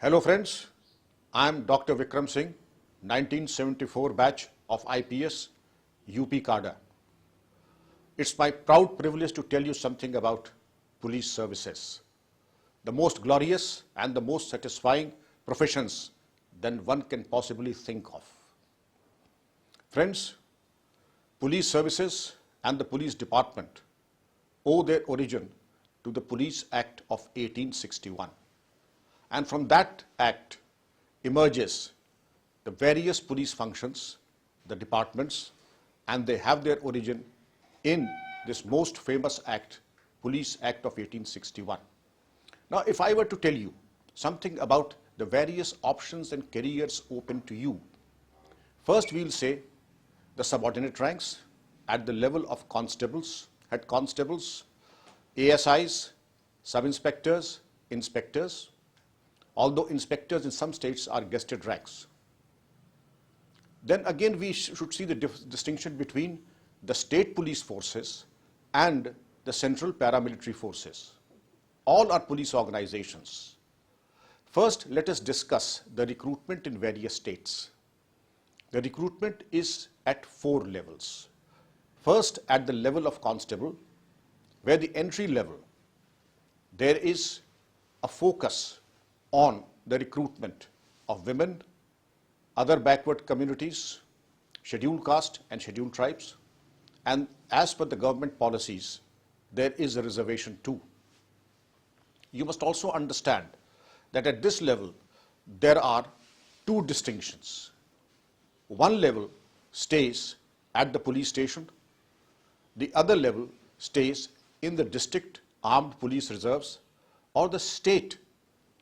Hello friends, I am Dr. VIKRAM Singh, 1974 batch of IPS, UP cadre. It's my proud privilege to tell you something about police services, the most glorious and the most satisfying professions than one can possibly think of. Friends, police services and the police department owe their origin to the Police Act of 1861. And from that act emerges the various police functions, the departments, and they have their origin in this most famous act, Police Act of 1861. Now, if I were to tell you something about the various options and careers open to you, first we'll say the subordinate ranks at the level of constables, head constables, ASIs, sub-inspectors, inspectors, although inspectors in some states are gazetted ranks. Then again we should see the distinction between the state police forces and the central paramilitary forces. All are police organizations. First, let us discuss the recruitment in various states. The recruitment is at 4 levels. First, at the level of constable, where the entry level, there is a focus on the recruitment of women, other backward communities, scheduled caste and scheduled tribes, and as per the government policies, there is a reservation too. You must also understand that at this level, there are 2 distinctions. One level stays at the police station, the other level stays in the district armed police reserves or the state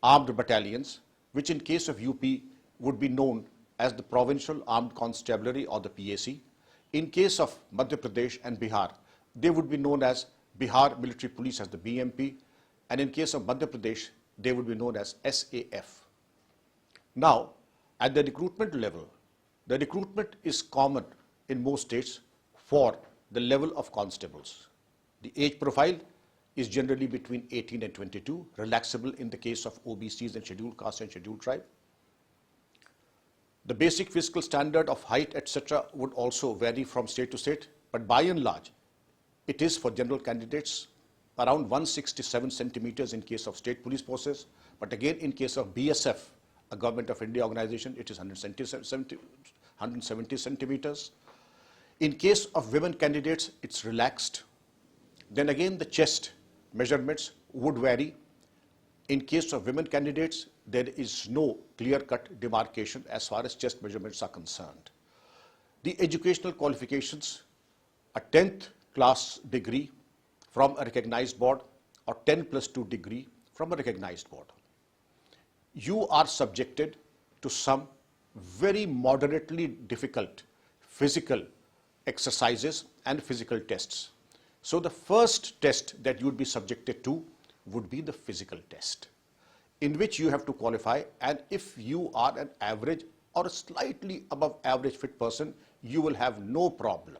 armed battalions, which in case of UP would be known as the Provincial Armed Constabulary or the PAC. In case of Madhya Pradesh and Bihar, they would be known as Bihar Military Police as the BMP, and in case of Madhya Pradesh, they would be known as SAF. Now, at the recruitment level, the recruitment is common in most states for the level of constables. The age profile is generally between 18 and 22, relaxable in the case of OBCs and scheduled caste and scheduled tribe. The basic physical standard of height, etc. would also vary from state to state, but by and large, it is for general candidates around 167 centimeters in case of state police forces, but again in case of BSF, a Government of India organization, it is 170 centimeters. In case of women candidates, it's relaxed. Then again, the chest measurements would vary. In case of women candidates, there is no clear-cut demarcation as far as chest measurements are concerned. The educational qualifications, a 10th class degree from a recognized board or 10+2 degree from a recognized board. You are subjected to some very moderately difficult physical exercises and physical tests. So the first test that you would be subjected to would be the physical test, in which you have to qualify, and if you are an average or a slightly above average fit person, you will have no problem.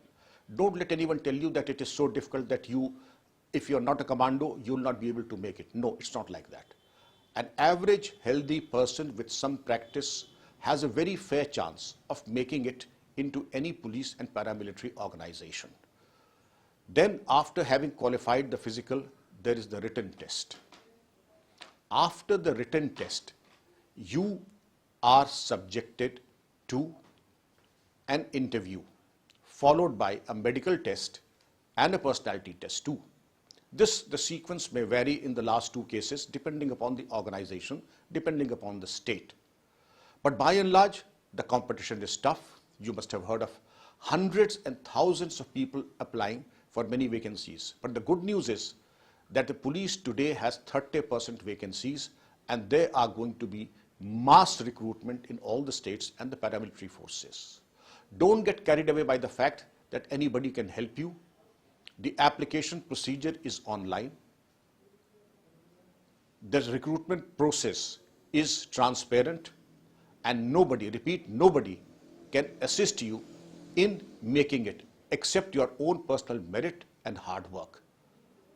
Don't let anyone tell you that it is so difficult that if you're not a commando, you will not be able to make it. No, it's not like that. An average healthy person with some practice has a very fair chance of making it into any police and paramilitary organization. Then after having qualified the physical, there is the written test. After the written test, you are subjected to an interview, followed by a medical test and a personality test too. The sequence may vary in the last 2 cases depending upon the organization, depending upon the state. But by and large, the competition is tough. You must have heard of hundreds and thousands of people applying for many vacancies. But the good news is that the police today has 30% vacancies, and there are going to be mass recruitment in all the states and the paramilitary forces. Don't get carried away by the fact that anybody can help you. The application procedure is online. The recruitment process is transparent, and nobody, repeat, nobody can assist you in making it except your own personal merit and hard work.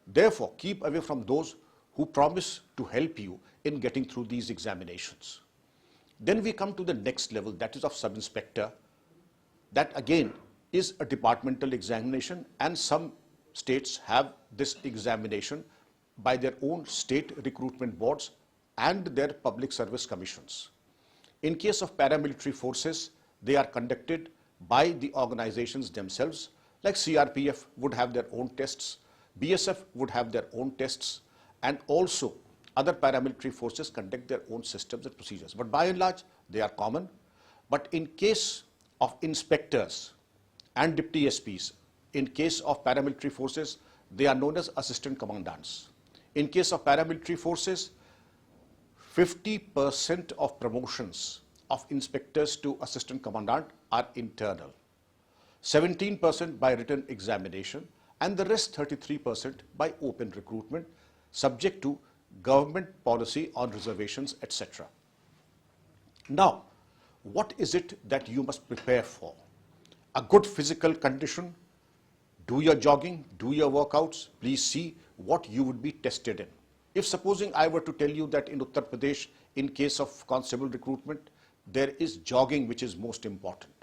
Therefore, keep away from those who promise to help you in getting through these examinations. Then we come to the next level, that is of sub-inspector. That again is a departmental examination, and some states have this examination by their own state recruitment boards and their public service commissions. In case of paramilitary forces, they are conducted by the organizations themselves, like CRPF would have their own tests, BSF would have their own tests, and also other paramilitary forces conduct their own systems and procedures. But by and large, they are common. But in case of inspectors and deputy SPs, in case of paramilitary forces, they are known as assistant commandants. In case of paramilitary forces, 50% of promotions of inspectors to assistant commandant are internal, 17% by written examination, and the rest 33% by open recruitment, subject to government policy on reservations, etc. Now, what is it that you must prepare for? A good physical condition, do your jogging, do your workouts, please see what you would be tested in. If supposing I were to tell you that in Uttar Pradesh, in case of constable recruitment, there is jogging which is most important.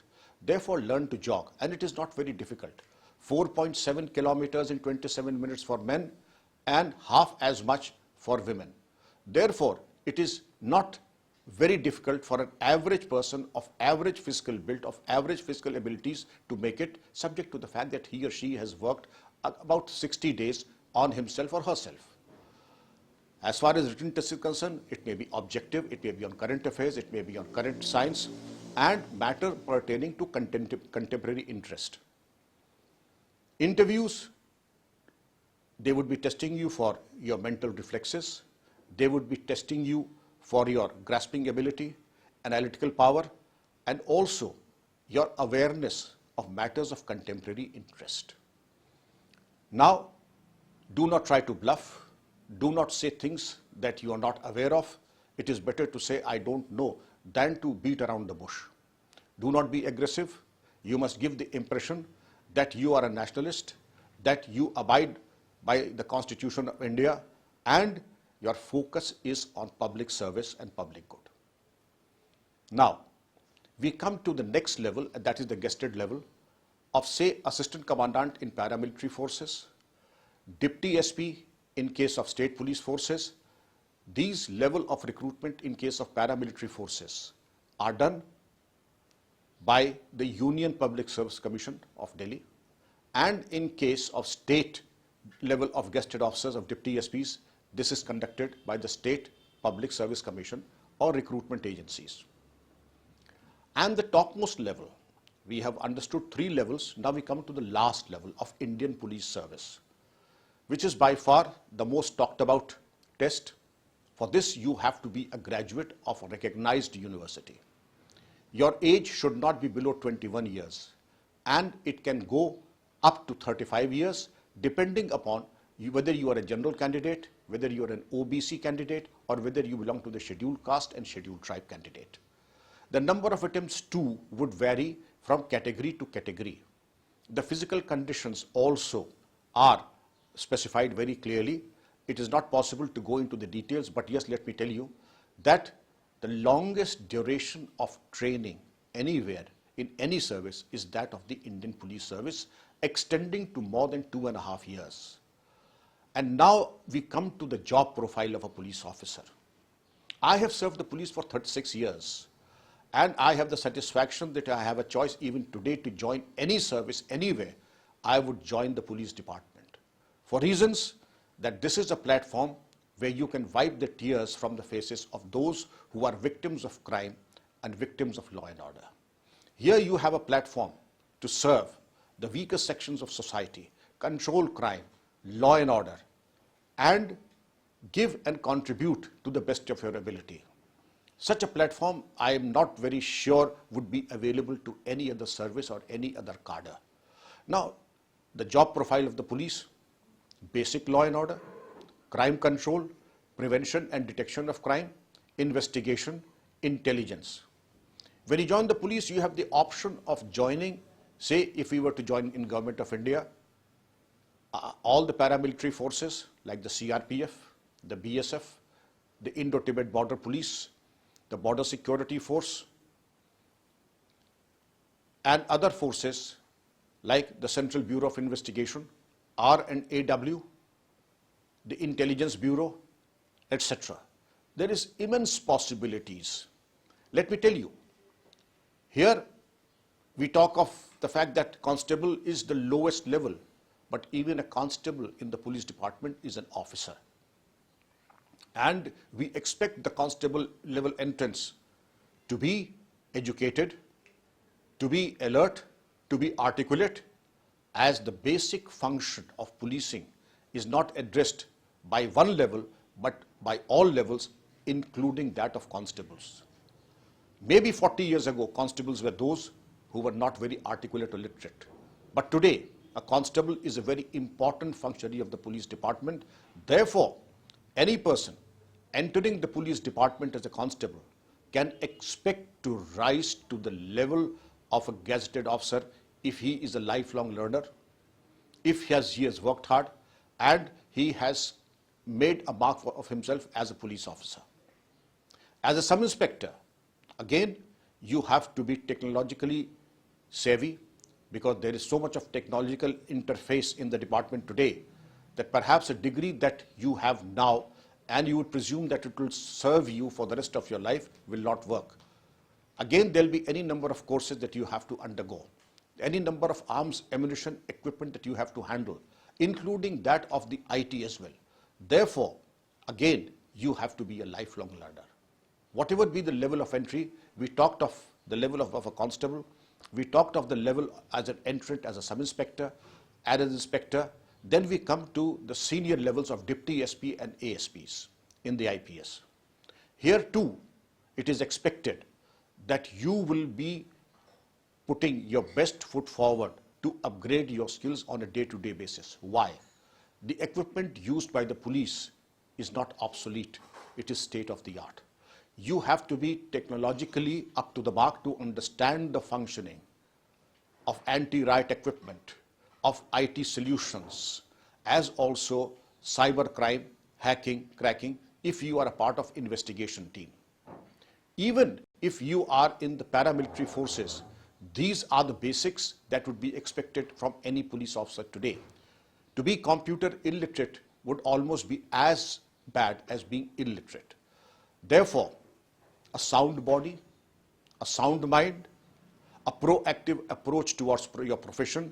Therefore, learn to jog, and it is not very difficult. 4.7 kilometers in 27 minutes for men and half as much for women. Therefore, it is not very difficult for an average person of average physical build, of average physical abilities to make it, subject to the fact that he or she has worked about 60 days on himself or herself. As far as written test is concerned, it may be objective, it may be on current affairs, it may be on current science, and matter pertaining to contemporary interest. Interviews, they would be testing you for your mental reflexes, they would be testing you for your grasping ability, analytical power, and also your awareness of matters of contemporary interest. Now, do not try to bluff. Do not say things that you are not aware of. It is better to say, I don't know, than to beat around the bush. Do not be aggressive. You must give the impression that you are a nationalist, that you abide by the Constitution of India, and your focus is on public service and public good. Now, we come to the next level, and that is the guested level of, say, assistant commandant in paramilitary forces, deputy SP in case of state police forces. These level of recruitment in case of paramilitary forces are done by the Union Public Service Commission of Delhi, and in case of state level of guested officers of deputy SPs, this is conducted by the State Public Service Commission or recruitment agencies. And the topmost level, we have understood 3 levels. Now we come to the last level of Indian Police Service, which is by far the most talked about test. For this, you have to be a graduate of a recognized university. Your age should not be below 21 years, and it can go up to 35 years, depending upon whether you are a general candidate, whether you are an OBC candidate, or whether you belong to the scheduled caste and scheduled tribe candidate. The number of attempts too would vary from category to category. The physical conditions also are specified very clearly. It is not possible to go into the details, but yes, let me tell you that the longest duration of training anywhere in any service is that of the Indian Police Service, extending to more than 2.5 years. And now we come to the job profile of a police officer. I have served the police for 36 years, and I have the satisfaction that I have a choice even today to join any service anywhere. I would join the police department for reasons that this is a platform where you can wipe the tears from the faces of those who are victims of crime and victims of law and order. Here you have a platform to serve the weaker sections of society, control crime, law and order, and give and contribute to the best of your ability. Such a platform, I am not very sure, would be available to any other service or any other cadre. Now, the job profile of the police: basic law and order, crime control, prevention and detection of crime, investigation, intelligence. When you join the police, you have the option of joining, say, if we were to join in Government of India, all the paramilitary forces like the CRPF, the BSF, the Indo-Tibet Border Police, the Border Security Force, and other forces like the Central Bureau of Investigation, R&AW, the Intelligence Bureau, etc. There is immense possibilities. Let me tell you, here we talk of the fact that constable is the lowest level, but even a constable in the police department is an officer. And we expect the constable level entrants to be educated, to be alert, to be articulate, as the basic function of policing is not addressed by one level, but by all levels, including that of constables. Maybe 40 years ago, constables were those who were not very articulate or literate. But today, a constable is a very important functionary of the police department. Therefore, any person entering the police department as a constable can expect to rise to the level of a gazetted officer if he is a lifelong learner, if he has worked hard, and he has made a mark of himself as a police officer. As a sub-inspector, again, you have to be technologically savvy, because there is so much of technological interface in the department today that perhaps a degree that you have now and you would presume that it will serve you for the rest of your life will not work. Again, there will be any number of courses that you have to undergo, any number of arms, ammunition, equipment that you have to handle, including that of the IT as well. Therefore, again, you have to be a lifelong learner. Whatever be the level of entry, we talked of the level of a constable, we talked of the level as an entrant, as a sub-inspector, as an inspector. Then we come to the senior levels of Deputy SP and ASPs in the IPS. Here too, it is expected that you will be putting your best foot forward to upgrade your skills on a day-to-day basis. Why? The equipment used by the police is not obsolete, it is state of the art. You have to be technologically up to the mark to understand the functioning of anti-riot equipment, of IT solutions, as also cyber crime, hacking, cracking, if you are a part of investigation team. Even if you are in the paramilitary forces, these are the basics that would be expected from any police officer today. To be computer illiterate would almost be as bad as being illiterate. Therefore, a sound body, a sound mind, a proactive approach towards your profession,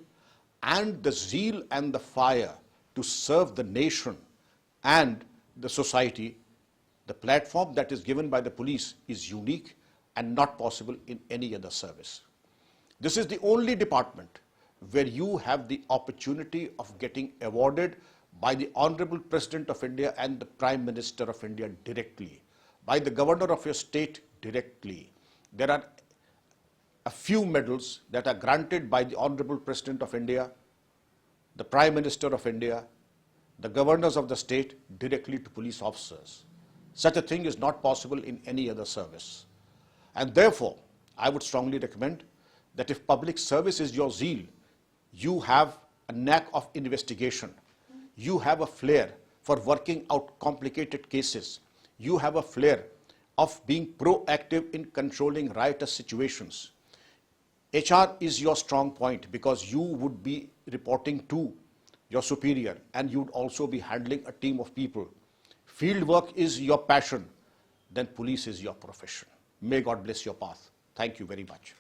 and the zeal and the fire to serve the nation and the society, the platform that is given by the police is unique and not possible in any other service. This is the only department where you have the opportunity of getting awarded by the Honorable President of India and the Prime Minister of India directly, by the Governor of your state directly. There are a few medals that are granted by the Honorable President of India, the Prime Minister of India, the governors of the state directly to police officers. Such a thing is not possible in any other service. And therefore, I would strongly recommend that if public service is your zeal, you have a knack of investigation, you have a flair for working out complicated cases, you have a flair of being proactive in controlling riotous situations. HR is your strong point because you would be reporting to your superior and you would also be handling a team of people. Field work is your passion, then police is your profession. May God bless your path. Thank you very much.